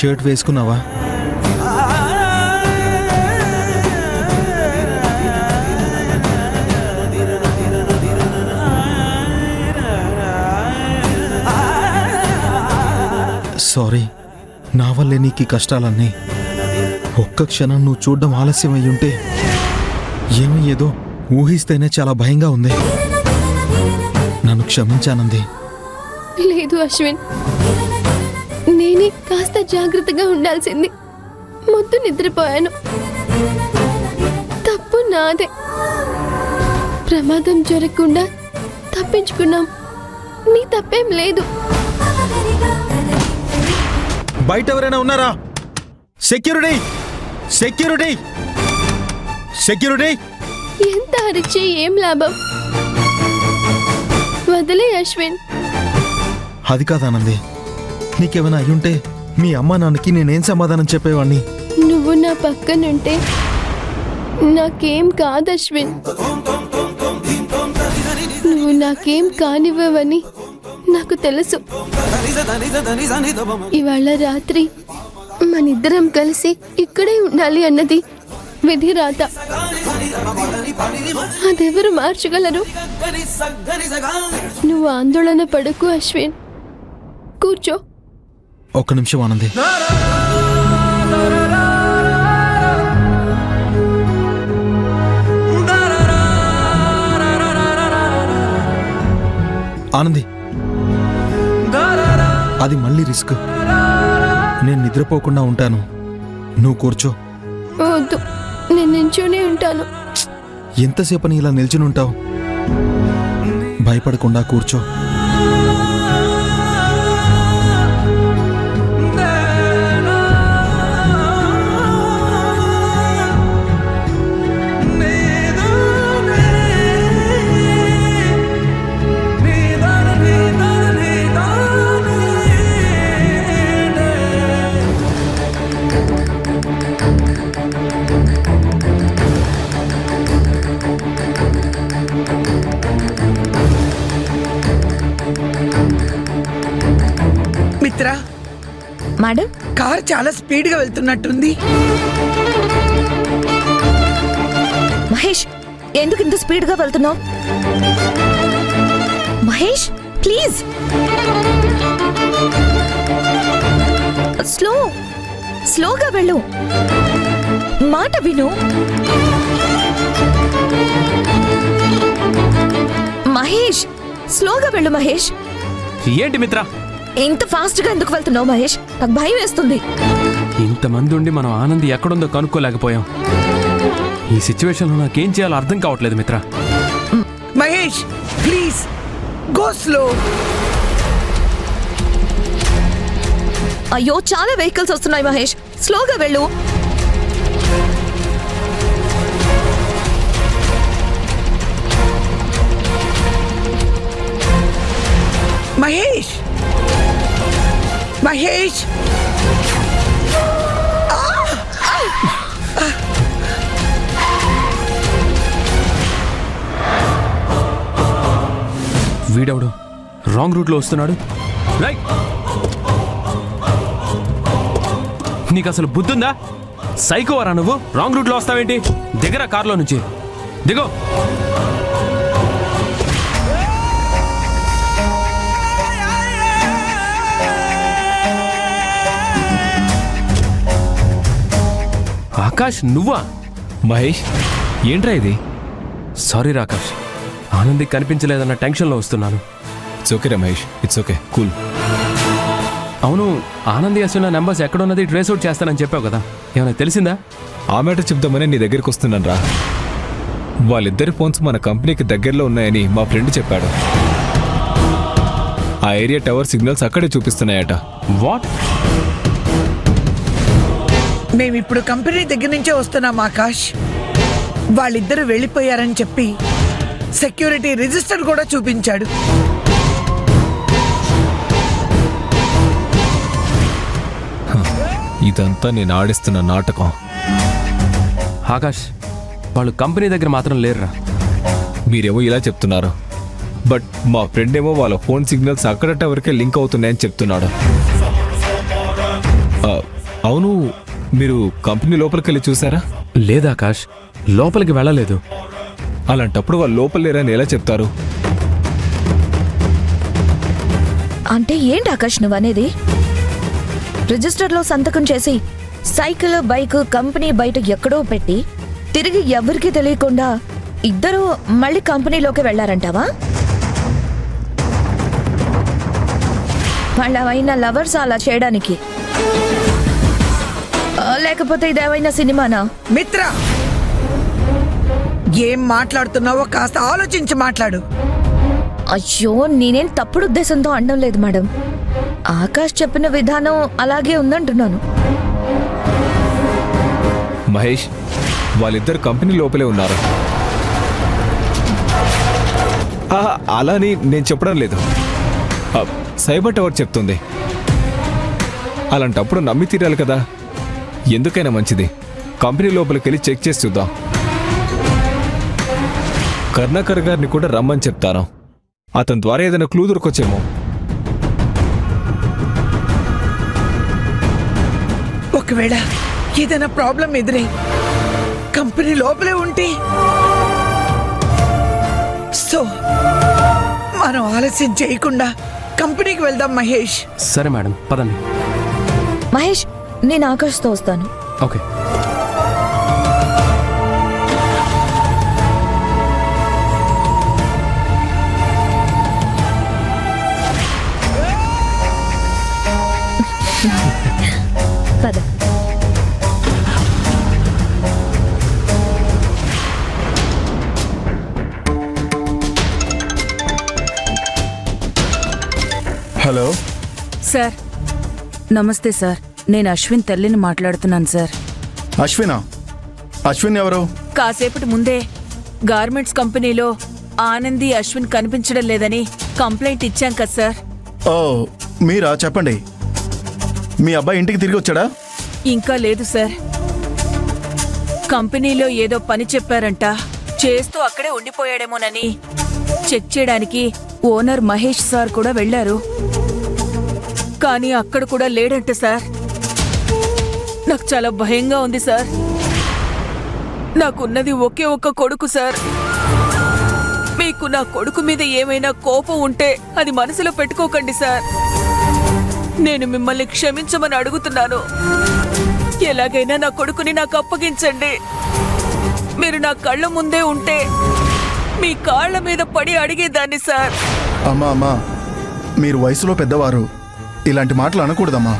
Shirt వేసుకున్నావా? Sorry, నా వల్లే నీకు ఈ కష్టాలన్నీ. ఒక్క క్షణం నువ్వు చూడడం ఆలస్యం అయ్యుంటే ఏమయ్యేదో ఊహిస్తేనే చాలా భయంగా ఉంది. నన్ను క్షమించానంది. లేదు అశ్విన్, నేనే కాస్త జాగ్రత్తగా ఉండాల్సింది. మొత్తం నిద్రపోయాను. తప్పు నాదే. ప్రమాదం జరగకుండా తప్పించుకున్నాం. నీ తప్పేం లేదు. బయట ఎవరైనా ఉన్నారా? Security, security, security! ఎంత అరిచి ఏం లాభం? వదిలే అశ్విన్. అది కాదానంది, నీకేమైనా అయ్యుంటే మీ అమ్మా నాన్నకి నేనేం సమాధానం చెప్పేవాణ్ణి? నువ్వు నా పక్కనుంటే నాకేం కాదు అశ్విన్. నువ్వు నాకేం కానివ్వవని నాకు తెలుసు. ఇవాళ రాత్రి మనిద్దరం కలిసి ఇక్కడే ఉండాలి అన్నది విధి రాత. అదెవరు మార్చగలరు? నువ్వు ఆందోళన పడకు అశ్విన్, కూర్చో. ఒక్క నిమిషం ఆనంది. ఆనంది, అది మళ్ళీ రిస్క్. నేను నిద్రపోకుండా ఉంటాను, నువ్వు కూర్చో. వద్దు, నేను నించోనే ఉంటాను. ఎంతసేపని ఇలా నిల్చుని ఉంటావు? భయపడకుండా కూర్చో. మేడం, కార్ చాలా స్పీడ్ గా వెళ్తున్నట్టుంది. మహేష్, ఎందుకు ఇంత స్పీడ్ గా వెళ్తున్నావు? మహేష్, ప్లీజ్ స్లోగా వెళ్ళు. మాట విను. మహేష్, స్లోగా వెళ్ళు. మహేష్, ఏంటి మిత్ర ఇంత ఫాస్ట్ గా ఎందుకు వెళ్తున్నావు? మహేష్, నాకు భయం వేస్తుంది. ఇంతమంది ఉండి మనం ఆనంది ఎక్కడుందో కనుక్కోలేకపోయాం. ఈ సిచ్యువేషన్ లో నాకేం చేయాలో అర్థం కావట్లేదు మిత్ర. Mahesh, please go slow. అయ్యో, చాలా వెహికల్స్ వస్తున్నాయి మహేష్, స్లోగా వెళ్ళు. మహేష్, మహేష్! వీడెవడు రాంగ్ రూట్ లో వస్తున్నాడు? నీకు అసలు బుద్ధుందా? సైకోవరా నువ్వు? రాంగ్ రూట్ లో వస్తావేంటి? దిగరా కార్లో నుంచి, దిగో. ఆకాష్, నువ్వా? మహేష్, ఏంట్రా ఇది? సారీ రాకాష్, ఆనంది కనిపించలేదన్న టెన్షన్లో వస్తున్నాను. ఇట్స్ ఓకే రా మహేష్, ఇట్స్ ఓకే, కూల్. అవును, ఆనంది అసలు నెంబర్స్ ఎక్కడున్నది ట్రేస్ అవుట్ చేస్తానని చెప్పావు కదా, ఏమైనా తెలిసిందా? ఆ మ్యాటర్ చెప్దామని నీ దగ్గరికి వస్తున్నాను రా. వాళ్ళిద్దరి ఫోన్స్ మన కంపెనీకి దగ్గరలో ఉన్నాయని మా ఫ్రెండ్ చెప్పాడు. ఆ ఏరియా టవర్ సిగ్నల్స్ అక్కడే చూపిస్తున్నాయట. వాట్? మేమిప్పుడు కంపెనీ దగ్గర నుంచే వస్తున్నాం ఆకాష్. వాళ్ళిద్దరూ వెళ్ళిపోయారని చెప్పి సెక్యూరిటీ రిజిస్టర్ కూడా చూపించాడు. ఇదంతా నేను ఆడిస్తున్న నాటకం. ఆకాష్, వాళ్ళు కంపెనీ దగ్గర మాత్రం లేరురా. మీరేమో ఇలా చెప్తున్నారు, బట్ మా ఫ్రెండ్ ఏమో వాళ్ళ ఫోన్ సిగ్నల్స్ అక్కడ టవర్కే లింక్ అవుతున్నాయని చెప్తున్నాడు. అవును, మీరు కంపెనీ లోపలికి వెళ్ళి చూసారా? లేదు ఆకాష్, లోపలికి వెళ్ళలేదు. అలాంటప్పుడు వాళ్ళు లోపల లేరని ఎలా చెప్తారు? అంటే ఏంటి ఆకాష్ నువ్వు అనేది? రిజిస్టర్లో సంతకం చేసి సైకిల్ బైక్ కంపెనీ బయట ఎక్కడో పెట్టి తిరిగి ఎవరికీ తెలియకుండా ఇద్దరు మళ్ళీ కంపెనీలోకి వెళ్లారంటావా? వాళ్ళవైన లవర్స్ అలా చేయడానికి, లేకపోతే ఇదేమైనా సినిమానా? మిత్ర, ఏం మాట్లాడుతున్నావో కాస్త ఆలోచించి మాట్లాడు. అయ్యో, నేనేం తప్పుడు ఉద్దేశంతో అనడం లేదు మేడం. ఆకాష్ చెప్పిన విధానం అలాగే ఉందంటున్నాను. మహేష్, వాళ్ళిద్దరు కంపెనీ లోపలే ఉన్నారు. అలాని నేను చెప్పడం లేదు. సైబర్ టవర్ చెప్తుంది. అలాంటప్పుడు నమ్మి తీరాలి కదా. ఎందుకైనా మంచిది కంపెనీ లోపలికి వెళ్ళి చెక్ చేసి చూద్దాం. కర్ణాకర్ గారిని కూడా రమ్మని చెప్తాను. అతని ద్వారా ఏదైనా క్లూ దొరకొచ్చేమో. ఒకవేళ ఏదైనా ప్రాబ్లం ఎదురై కంపెనీ లోపలే ఉంటే, సో మనం ఆలస్యం చేయకుండా కంపెనీకి వెళ్దాం మహేష్. సరే మేడం, పదండి. మహేష్, నేను ఆకాష్తో వస్తాను. ఓకే. పద. హలో సార్, నమస్తే సార్. నేను అశ్విన్ తల్లిని మాట్లాడుతున్నాను సార్. అశ్వినా? అశ్విన్ ఎవరు? కాసేపటి ముందే గార్మెంట్స్ కంపెనీలో ఆనంది అశ్విన్ కనిపించడం లేదని కంప్లైంట్ ఇచ్చాం కదా సార్. ఓ, మీరా? చెప్పండి. మీ అబ్బాయి ఇంటికి తిరిగి వచ్చాడా? ఇంకా లేదు సార్. కంపెనీలో ఏదో పని చెప్పారంట, చేస్తూ అక్కడే ఉండిపోయాడేమోనని చెక్ చేయడానికి ఓనర్ మహేష్ సార్ కూడా వెళ్లారు. కానీ అక్కడ కూడా లేడంట సార్. నాకు చాలా భయంగా ఉంది సార్. నాకున్నది ఒకే ఒక్క కొడుకు సార్. మీకు నా కొడుకు మీద ఏమైనా కోపం ఉంటే అది మనసులో పెట్టుకోకండి సార్. నేను మిమ్మల్ని క్షమించమని అడుగుతున్నాను. ఎలాగైనా నా కొడుకుని నాకు అప్పగించండి. మీరు నా కళ్ళ ముందే ఉంటే మీ కాళ్ళ మీద పడి అడిగేదాన్ని సార్. అమ్మా, మీరు వయసులో పెద్దవారు, ఇలాంటి మాటలు అనకూడదమ్మా.